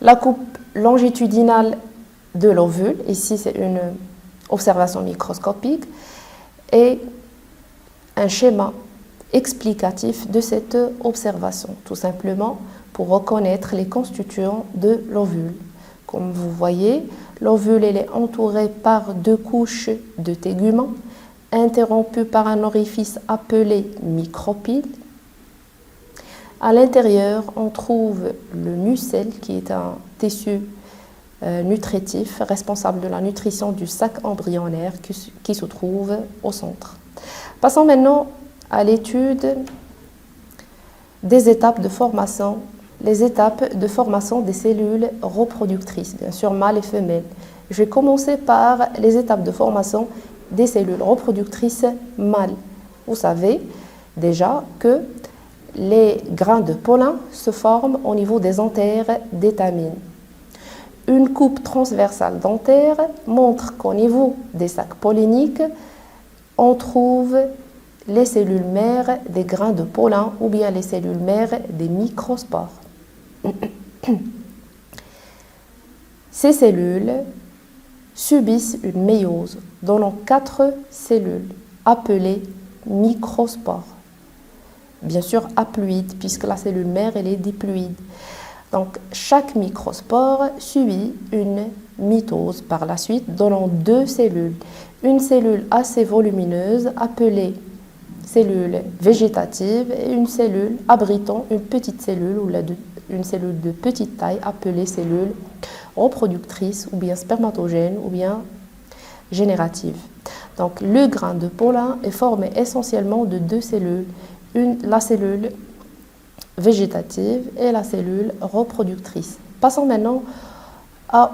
La coupe longitudinale de l'ovule, ici c'est une observation microscopique, et un schéma explicatif de cette observation, tout simplement pour reconnaître les constituants de l'ovule. Comme vous voyez, l'ovule est entouré par 2 couches de téguments, interrompues par un orifice appelé micropyle. À l'intérieur, on trouve le nucelle, qui est un tissu nutritif responsable de la nutrition du sac embryonnaire qui se trouve au centre. Passons maintenant à l'étude des étapes de formation, les étapes de formation des cellules reproductrices, bien sûr mâles et femelles. Je vais commencer par les étapes de formation des cellules reproductrices mâles. Vous savez déjà que les grains de pollen se forment au niveau des anthères d'étamine. Une coupe transversale dentaire montre qu'au niveau des sacs polliniques, on trouve les cellules mères des grains de pollen ou bien les cellules mères des microspores. Ces cellules subissent une méiose donnant 4 cellules appelées microspores. Bien sûr haploïdes puisque la cellule mère elle est diploïde. Donc chaque microspore subit une mitose par la suite donnant 2 cellules. Une cellule assez volumineuse appelée cellule végétative et une cellule abritant une petite cellule ou une cellule de petite taille appelée cellule reproductrice ou bien spermatogène ou bien générative. Donc le grain de pollen est formé essentiellement de 2 cellules, la cellule végétative et la cellule reproductrice. Passons maintenant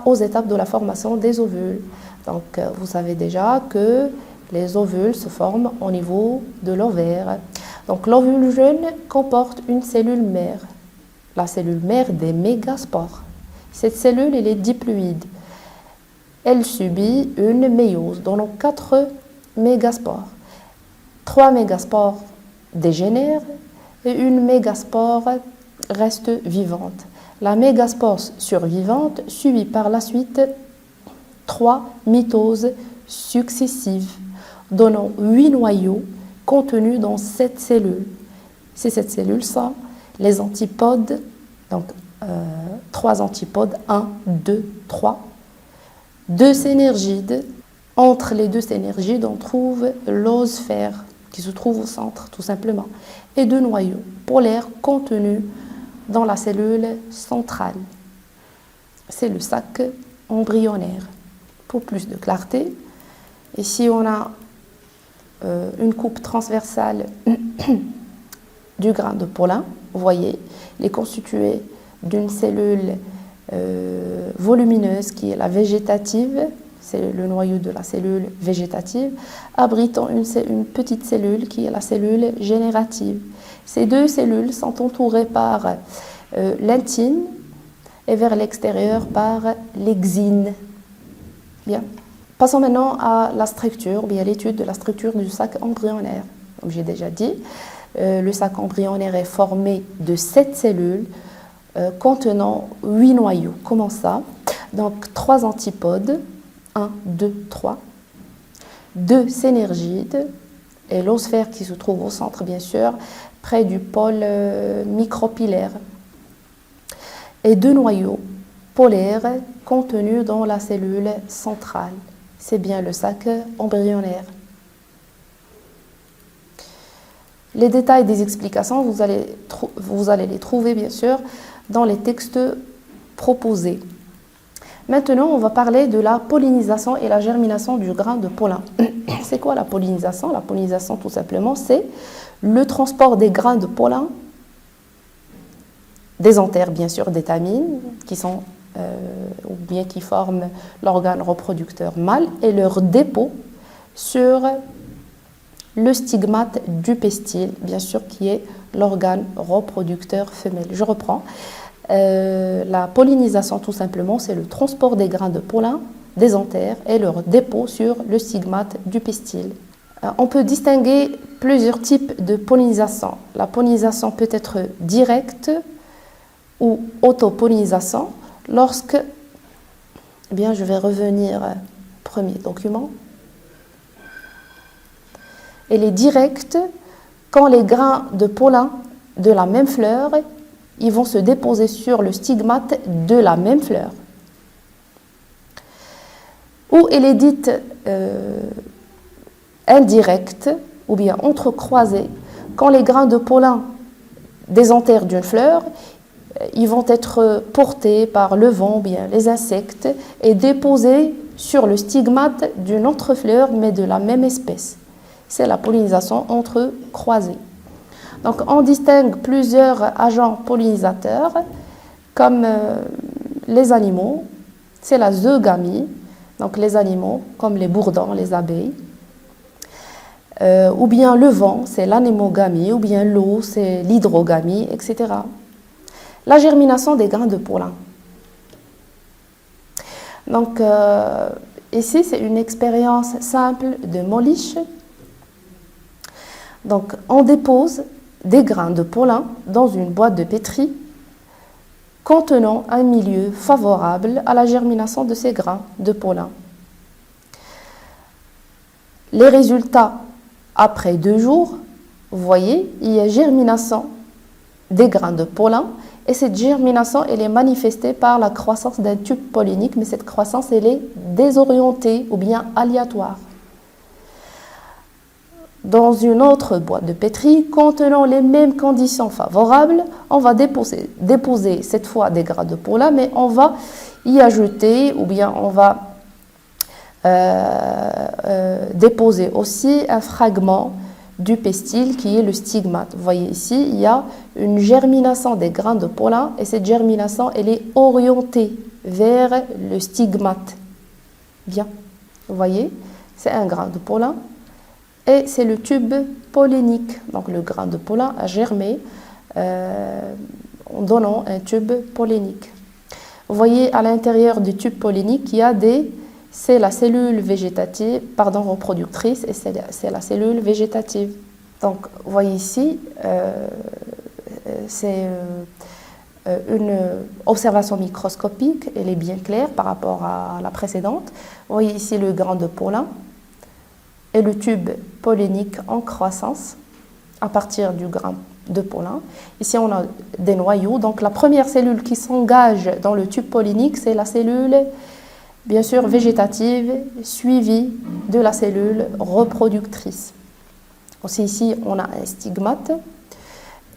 aux étapes de la formation des ovules. Donc vous savez déjà que les ovules se forment au niveau de l'ovaire. Donc l'ovule jeune comporte une cellule mère, la cellule mère des mégaspores. Cette cellule elle est diploïde. Elle subit une méiose donnant 4 mégaspores. 3 mégaspores dégénèrent et une mégaspore reste vivante. La mégaspore survivante subit par la suite 3 mitoses successives, donnant 8 noyaux contenus dans cette cellule. Ces cellules sont les antipodes, donc 3 antipodes, 1, 2, 3. 2 synergides. Entre les 2 synergides, on trouve l'oosphère qui se trouve au centre, tout simplement, et 2 noyaux polaires contenus dans la cellule centrale. C'est le sac embryonnaire. Pour plus de clarté, ici on a une coupe transversale du grain de pollen. Vous voyez, il est constitué d'une cellule volumineuse qui est la végétative, c'est le noyau de la cellule végétative, abritant une petite cellule qui est la cellule générative. Ces 2 cellules sont entourées par l'intine et vers l'extérieur par l'exine. Bien. Passons maintenant à la structure, bien l'étude de la structure du sac embryonnaire. Comme j'ai déjà dit, le sac embryonnaire est formé de 7 cellules contenant 8 noyaux. Comment ça? Donc 3 antipodes, 1, 2, 3, 2 synergides et l'oosphère qui se trouve au centre, bien sûr, près du pôle micropillaire, et 2 noyaux polaires contenus dans la cellule centrale. C'est bien le sac embryonnaire. Les détails des explications, vous allez les trouver, bien sûr, dans les textes proposés. Maintenant, on va parler de la pollinisation et la germination du grain de pollen. C'est quoi la pollinisation? La pollinisation, tout simplement, c'est le transport des grains de pollen, des anthères, bien sûr, d'étamine, qui sont ou bien qui forment l'organe reproducteur mâle, et leur dépôt sur le stigmate du pestil, bien sûr, qui est l'organe reproducteur femelle. Je reprends. La pollinisation, tout simplement, c'est le transport des grains de pollen, des anthères, et leur dépôt sur le stigmate du pestil. On peut distinguer plusieurs types de pollinisation. La pollinisation peut être directe ou autopollinisation. lorsque, eh bien, je vais revenir au premier document. Elle est directe quand les grains de pollen de la même fleur, ils vont se déposer sur le stigmate de la même fleur. Ou elle est dite indirecte ou bien entrecroisée quand les grains de pollen des anthères d'une fleur, ils vont être portés par le vent ou bien les insectes et déposés sur le stigmate d'une autre fleur mais de la même espèce. C'est la pollinisation entrecroisée. Donc on distingue plusieurs agents pollinisateurs comme les animaux, c'est la zoogamie, donc les animaux comme les bourdons, les abeilles, ou bien le vent, c'est l'anémogamie, ou bien l'eau, c'est l'hydrogamie, etc. La germination des grains de pollen. Donc ici c'est une expérience simple de Molich. Donc on dépose des grains de pollen dans une boîte de pétri contenant un milieu favorable à la germination de ces grains de pollen. Les résultats après 2 jours, vous voyez, il y a germination des grains de pollen et cette germination elle est manifestée par la croissance d'un tube pollinique, mais cette croissance elle est désorientée ou bien aléatoire. Dans une autre boîte de pétri contenant les mêmes conditions favorables, on va déposer cette fois des grains de pollen, mais on va y ajouter ou bien on va déposer aussi un fragment du pistil qui est le stigmate. Vous voyez ici, il y a une germination des grains de pollen et cette germination elle est orientée vers le stigmate. Bien, vous voyez, c'est un grain de pollen. Et c'est le tube pollinique. Donc le grain de pollen a germé en donnant un tube pollinique. Vous voyez à l'intérieur du tube pollinique, il y a c'est la cellule végétative, reproductrice, et c'est la cellule végétative. Donc vous voyez ici, c'est une observation microscopique, elle est bien claire par rapport à la précédente. Vous voyez ici le grain de pollen et le tube pollinique en croissance à partir du grain de pollen. Ici, on a des noyaux. Donc, la première cellule qui s'engage dans le tube pollinique, c'est la cellule, bien sûr, végétative, suivie de la cellule reproductrice. Aussi, ici, on a un stigmate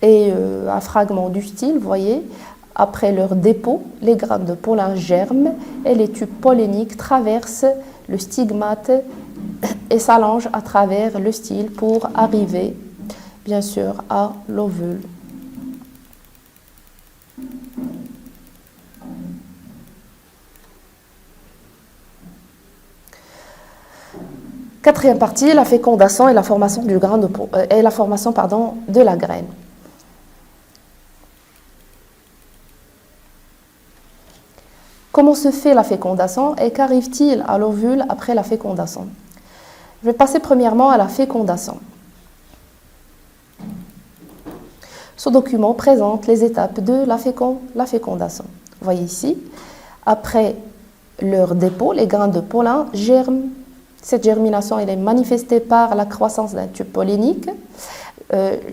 et un fragment du style, vous voyez. Après leur dépôt, les grains de pollen germent et les tubes polliniques traversent le stigmate et s'allonge à travers le style pour arriver, bien sûr, à l'ovule. Quatrième partie, la fécondation et la formation du grain de la graine. Comment se fait la fécondation et qu'arrive-t-il à l'ovule après la fécondation? Je vais passer premièrement à la fécondation. Ce document présente les étapes de la fécondation. Vous voyez ici, après leur dépôt, les grains de pollen germent. Cette germination elle est manifestée par la croissance d'un tube pollinique.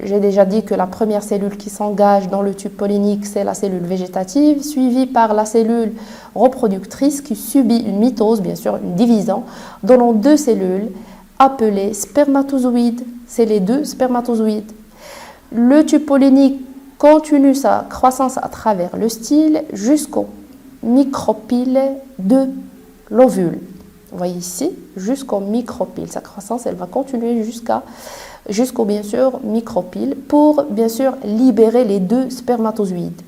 J'ai déjà dit que la première cellule qui s'engage dans le tube pollinique, c'est la cellule végétative, suivie par la cellule reproductrice qui subit une mitose, bien sûr une division, donnant 2 cellules appelées spermatozoïdes. C'est les 2 spermatozoïdes. Le tube pollinique continue sa croissance à travers le style jusqu'au micropyle de l'ovule. Vous voyez ici, jusqu'au micropyle. Sa croissance, elle va continuer jusqu'au, bien sûr, micropyle pour, bien sûr, libérer les 2 spermatozoïdes.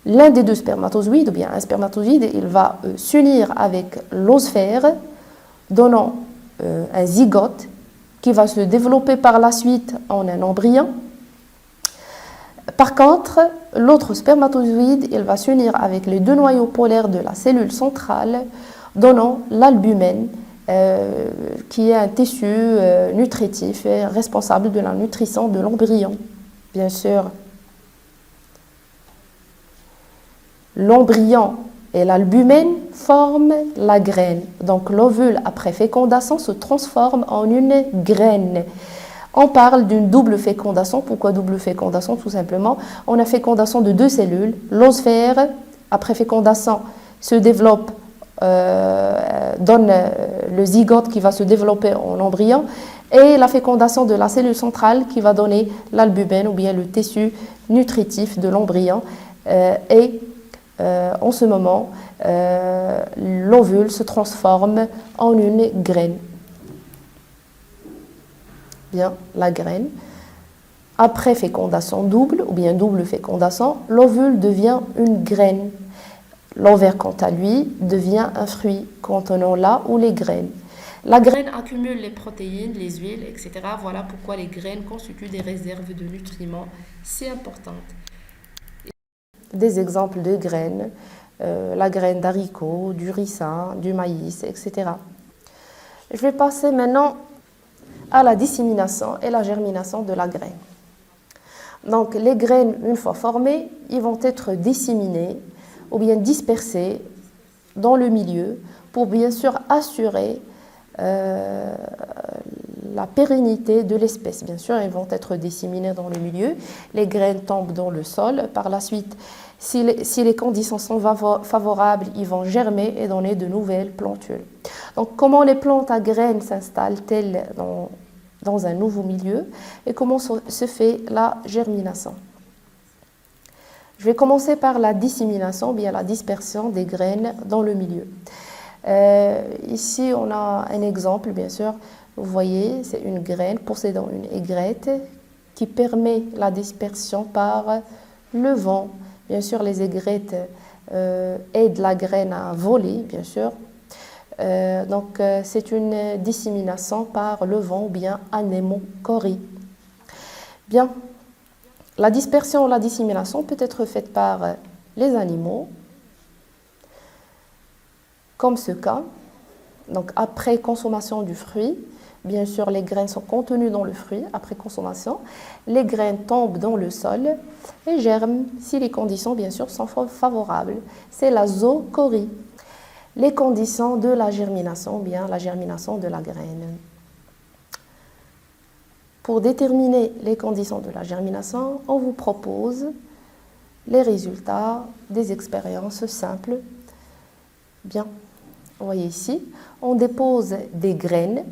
L'un des 2 spermatozoïdes, ou bien un spermatozoïde, il va s'unir avec l'oosphère, donnant un zygote qui va se développer par la suite en un embryon. Par contre, l'autre spermatozoïde, il va s'unir avec les 2 noyaux polaires de la cellule centrale, donnant l'albumène, qui est un tissu nutritif et responsable de la nutrition de l'embryon, bien sûr. L'embryon et l'albumène forment la graine. Donc l'ovule, après fécondation, se transforme en une graine. On parle d'une double fécondation. Pourquoi double fécondation? Tout simplement, on a fécondation de deux cellules. L'osphère, après fécondation, se développe, donne le zygote qui va se développer en embryon, et la fécondation de la cellule centrale qui va donner l'albumène ou bien le tissu nutritif de l'embryon. En ce moment, l'ovule se transforme en une graine. Bien, la graine. Après fécondation double ou bien double fécondation, l'ovule devient une graine. L'ovaire, quant à lui, devient un fruit contenant là ou les graines. La graine accumule les protéines, les huiles, etc. Voilà pourquoi les graines constituent des réserves de nutriments si importantes. Des exemples de graines, la graine d'haricot, du ricin, du maïs, etc. Je vais passer maintenant à la dissémination et la germination de la graine. Donc les graines, une fois formées, ils vont être disséminées ou bien dispersées dans le milieu pour bien sûr assurer la pérennité de l'espèce. Bien sûr, elles vont être disséminées dans le milieu, les graines tombent dans le sol. Par la suite, si les conditions sont favorables, ils vont germer et donner de nouvelles plantules. Donc, comment les plantes à graines s'installent-elles dans un nouveau milieu et comment se fait la germination? Je vais commencer par la dissémination, bien la dispersion des graines dans le milieu. Ici, on a un exemple, bien sûr. Vous voyez, c'est une graine possédant une aigrette qui permet la dispersion par le vent. Bien sûr, les aigrettes aident la graine à voler, bien sûr. Donc, c'est une dissémination par le vent ou bien anémochorie. Bien, la dispersion ou la dissémination peut être faite par les animaux, comme ce cas. Donc, après consommation du fruit, bien sûr, les graines sont contenues dans le fruit. Après consommation, les graines tombent dans le sol et germent si les conditions, bien sûr, sont favorables. C'est la zoochorie. Les conditions de la germination, bien la germination de la graine. Pour déterminer les conditions de la germination, on vous propose les résultats des expériences simples. Bien, vous voyez ici, on dépose des graines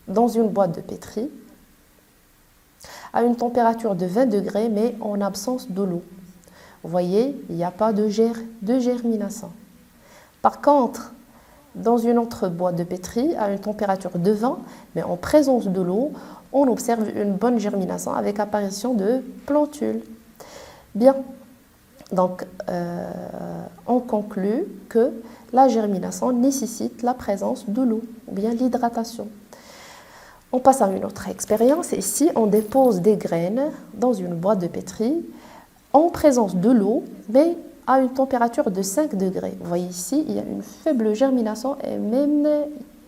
dans une boîte de pétri à une température de 20 degrés, mais en absence de l'eau. Vous voyez, il n'y a pas de germination. Par contre, dans une autre boîte de pétri à une température de 20, mais en présence de l'eau, on observe une bonne germination avec apparition de plantules. Bien, donc on conclut que la germination nécessite la présence de l'eau ou bien l'hydratation. On passe à une autre expérience. Ici, on dépose des graines dans une boîte de pétri en présence de l'eau, mais à une température de 5 degrés. Vous voyez ici, il y a une faible germination et même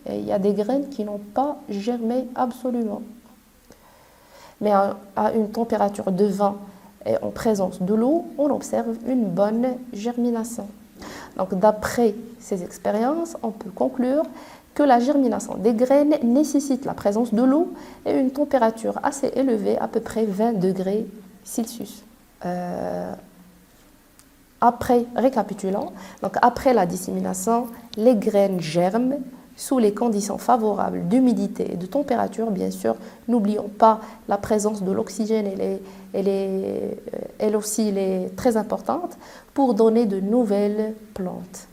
il y a des graines qui n'ont pas germé absolument. Mais à une température de 20 et en présence de l'eau, on observe une bonne germination. Donc d'après ces expériences, on peut conclure que la germination des graines nécessite la présence de l'eau et une température assez élevée, à peu près 20 degrés Celsius. Récapitulons, donc après la dissémination, les graines germent sous les conditions favorables d'humidité et de température. Bien sûr, n'oublions pas la présence de l'oxygène, elle aussi elle est très importante pour donner de nouvelles plantes.